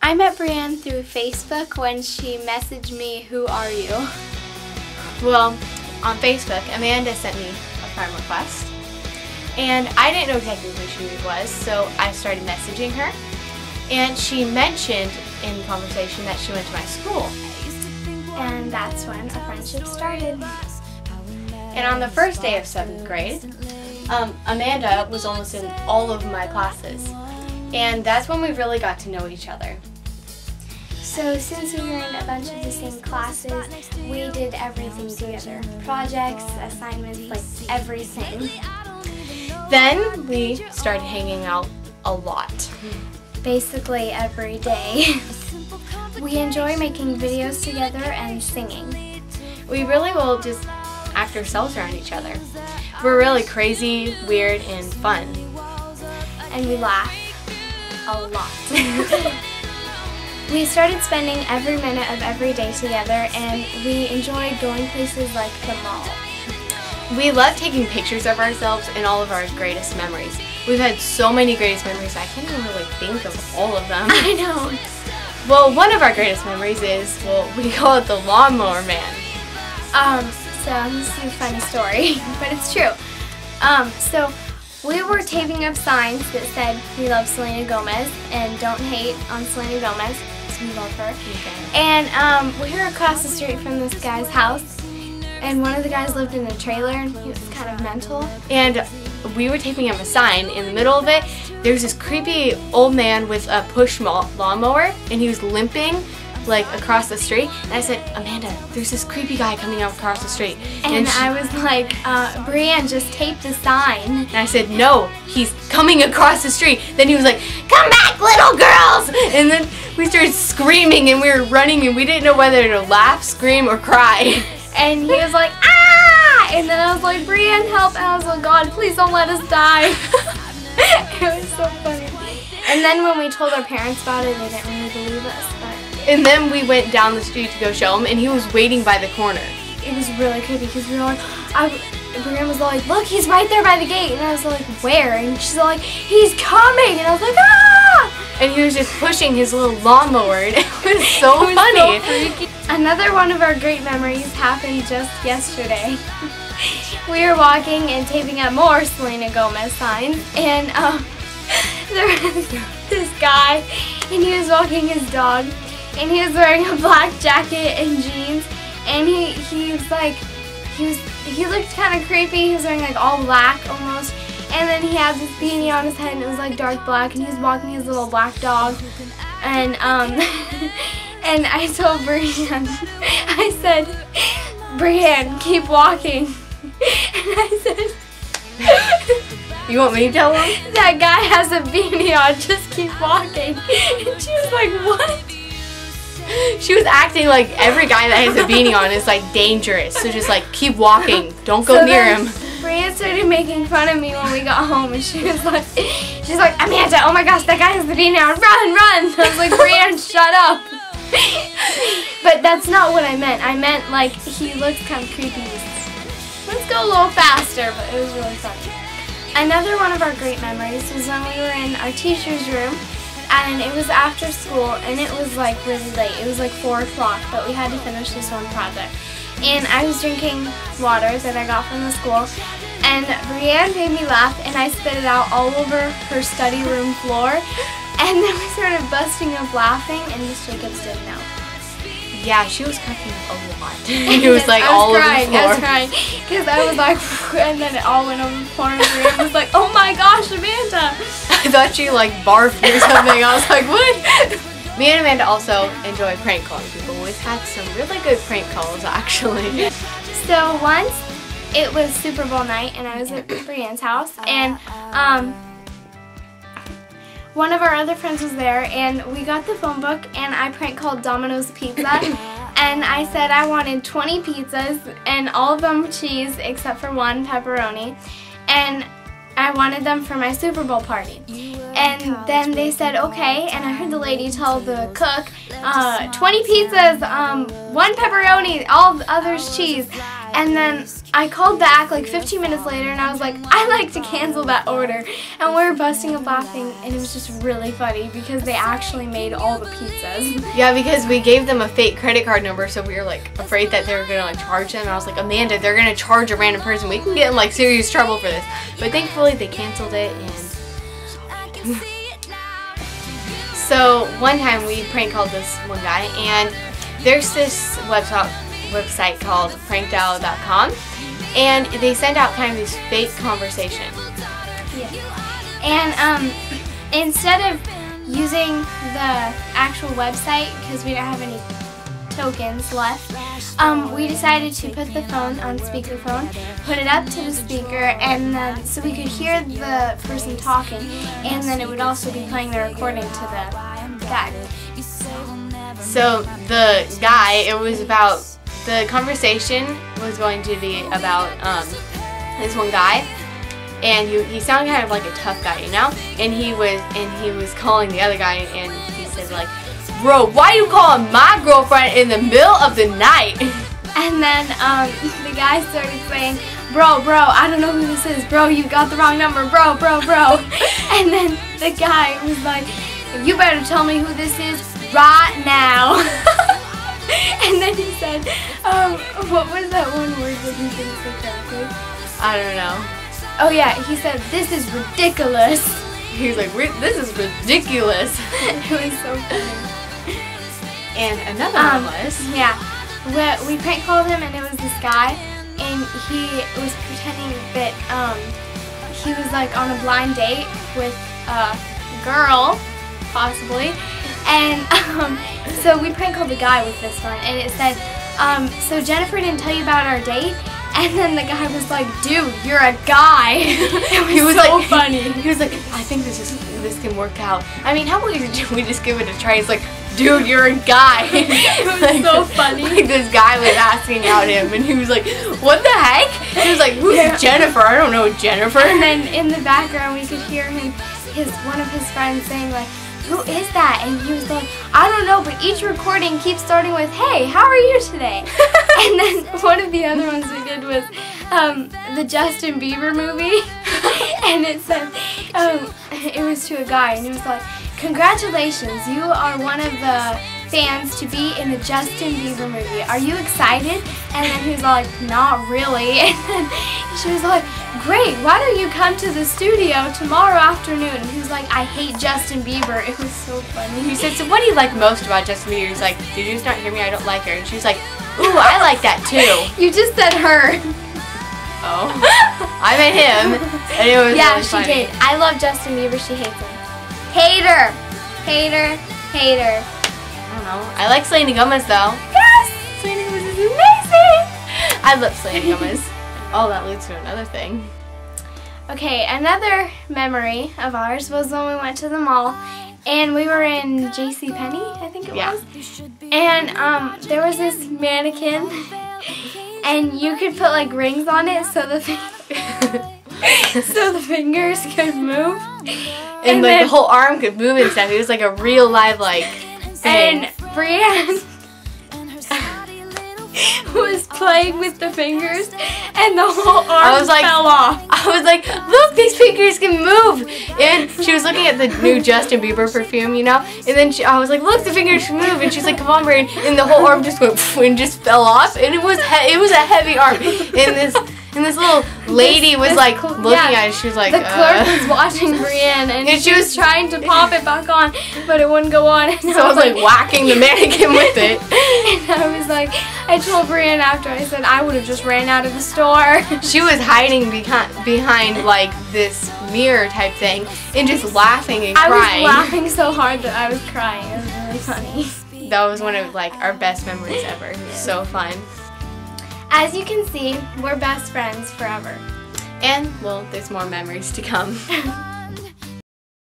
I met Brianne through Facebook when she messaged me, "Who are you?" Well, on Facebook, Amanda sent me a friend request, and I didn't know exactly who she was, so I started messaging her, and she mentioned in the conversation that she went to my school. And that's when a friendship started. And on the first day of 7th grade, Amanda was almost in all of my classes, and that's when we really got to know each other. So since we were in a bunch of the same classes, we did everything together. Projects, assignments, like everything. Then we started hanging out a lot. Basically every day. We enjoy making videos together and singing. We really will just act ourselves around each other. We're really crazy, weird, and fun. And we laugh a lot. We started spending every minute of every day together, and we enjoyed going places like the mall. We love taking pictures of ourselves and all of our greatest memories. We've had so many greatest memories, I can't even really think of all of them. I know. Well, one of our greatest memories is, well, we call it the Lawnmower Man. So this is a funny story, but it's true. So we were taping up signs that said, "We love Selena Gomez," and "Don't hate on Selena Gomez," because we love her. Okay. And we were across the street from this guy's house, and one of the guys lived in a trailer, and he was kind of mental. And we were taping up a sign. In the middle of it, there was this creepy old man with a push lawnmower, and he was limping like across the street. And I said, "Amanda, there's this creepy guy coming out across the street." And I was like, "Brianne, just tape the sign." And I said, "No, he's coming across the street." Then he was like, "Come back, little girls!" And then we started screaming, and we were running, and we didn't know whether to laugh, scream, or cry. And he was like, "Ah!" And then I was like, "Brianne, help!" And I was like, "God, please don't let us die." It was so funny. And then when we told our parents about it, they didn't really believe us. And then we went down the street to go show him, and he was waiting by the corner. It was really creepy because we were like, Brianne was like, "Look, he's right there by the gate." And I was like, "Where?" And she's like, "He's coming." And I was like, "Ah!" And he was just pushing his little lawnmower, and it was so funny. So freaky. Another one of our great memories happened just yesterday. We were walking and taping up more Selena Gomez signs, and there was this guy, and he was walking his dog, and he was wearing a black jacket and jeans, and he was like, he looked kind of creepy. He was wearing like all black almost, and then he had this beanie on his head, and it was like dark black, and he was walking his little black dog, and and I told Brianne, I said, "Brianne, keep walking." And I said, "You want me to tell him?" "That guy has a beanie on, just keep walking." And she was like, "What?" She was acting like every guy that has a beanie on is like dangerous. So just like, keep walking. Don't go near him. Brianne started making fun of me when we got home, and she's like, "Amanda, oh my gosh, that guy has the beanie on, run, run." I was like, "Brianne, shut up." But that's not what I meant. I meant like he looked kind of creepy. Let's go a little faster, but it was really funny. Another one of our great memories was when we were in our teacher's room, and it was after school, and it was like really late. It was like 4 o'clock, but we had to finish this one project. And I was drinking water that I got from the school, and Brianne made me laugh, and I spit it out all over her study room floor. And then we started busting up laughing, and Miss Jacobs didn't know. Yeah, she was cracking up a lot. It was like all over the floor. I was crying because I was like, and then it all went over the corner. And was like, "Oh my gosh, Amanda!" I thought she like barfed or something. I was like, what? Me and Amanda also enjoy prank calling people. We've had some really good prank calls actually. So once it was Super Bowl night, and I was at Brianne's house, and one of our other friends was there, and we got the phone book, and I prank called Domino's Pizza, and I said I wanted 20 pizzas, and all of them cheese except for one pepperoni, and I wanted them for my Super Bowl party. And then they said okay, and I heard the lady tell the cook, 20 pizzas, one pepperoni, all the others cheese. And then I called back like 15 minutes later and I was like, I'd like to cancel that order. And we were busting up laughing and it was just really funny because they actually made all the pizzas. Yeah, because we gave them a fake credit card number, so we were like afraid that they were gonna like charge them. And I was like, Amanda, they're gonna charge a random person. We can get in like serious trouble for this. But thankfully they canceled it. And so one time we prank called this one guy, and there's this website called prankdial.com, and they send out kind of these fake conversations. Yeah. And instead of using the actual website, because we don't have any tokens left, we decided to put the phone on speakerphone, put it up to the speaker, and then so we could hear the person talking, and then it would also be playing the recording to the guy. So the guy, it was about, the conversation was going to be about this one guy, and he sounded kind of like a tough guy, you know? And he was calling the other guy, and he said like, "Bro, why you calling my girlfriend in the middle of the night?" And then the guy started saying, bro, I don't know who this is. Bro, you got the wrong number. Bro. And then the guy was like, "You better tell me who this is right now." And then he said, what was that one word that he didn't say correctly? I don't know. Oh yeah, he said, "This is ridiculous." He was like, "This is ridiculous." It was so funny. And another one was... Yeah, we prank called him, and it was this guy, and he was pretending that he was like on a blind date with a girl, possibly, and so we prank called the guy with this one, and it said, "So Jennifer didn't tell you about our date?" And then the guy was like, "Dude, you're a guy." It was so funny. He was like, "I think this can work out. I mean, how about we just give it a try?" It's like, "Dude, you're a guy." It was like, so funny. Like this guy was asking out him, and he was like, "What the heck?" He was like, "Who's Jennifer? I don't know Jennifer." And then in the background, we could hear one of his friends saying like, "Who is that?" And he was like, "I don't know, but each recording keeps starting with, 'Hey, how are you today?'" And then one of the other ones we did was the Justin Bieber movie. And it said, it was to a guy, and it was like, "Congratulations, you are one of the fans to be in the Justin Bieber movie. Are you excited?" And then he was like, "Not really." And then she was like, "Great, why don't you come to the studio tomorrow afternoon?" And he was like, "I hate Justin Bieber." It was so funny. He said, "So what do you like most about Justin Bieber?" He's like, "Did you just not hear me? I don't like her." And she was like, "Ooh, I like that too." You just said her. Oh. I meant him. And it was Yeah, really she funny. did. I love Justin Bieber. She hates him. Hater. I don't know. I like Selena Gomez though. Yes! Selena Gomez is amazing! I love Selena Gomez. Oh, that leads to another thing. Okay, another memory of ours was when we went to the mall and we were in JCPenney, I think it was. And there was this mannequin and you could put like rings on it so the fingers could move. And like the whole arm could move and stuff. It was like a real live like thing. And Brienne was playing with the fingers and the whole arm fell off. I was like, "Look, these fingers can move." And she was looking at the new Justin Bieber perfume, you know? And then I was like, "Look, the fingers can move." And she's like, "Come on, Brian." And the whole arm just went and just fell off. And it was a heavy arm. And this little lady was like looking at it. She was like, the clerk was watching Brienne and she was trying to pop it back on, but it wouldn't go on. And so I was like whacking the mannequin with it. And I was like, I told Brienne after, I said I would have just ran out of the store. She was hiding behind like this mirror type thing and just laughing and crying. I was laughing so hard that I was crying. It was really funny. That was one of like our best memories ever. It was so fun. As you can see, we're best friends forever. And well, there's more memories to come.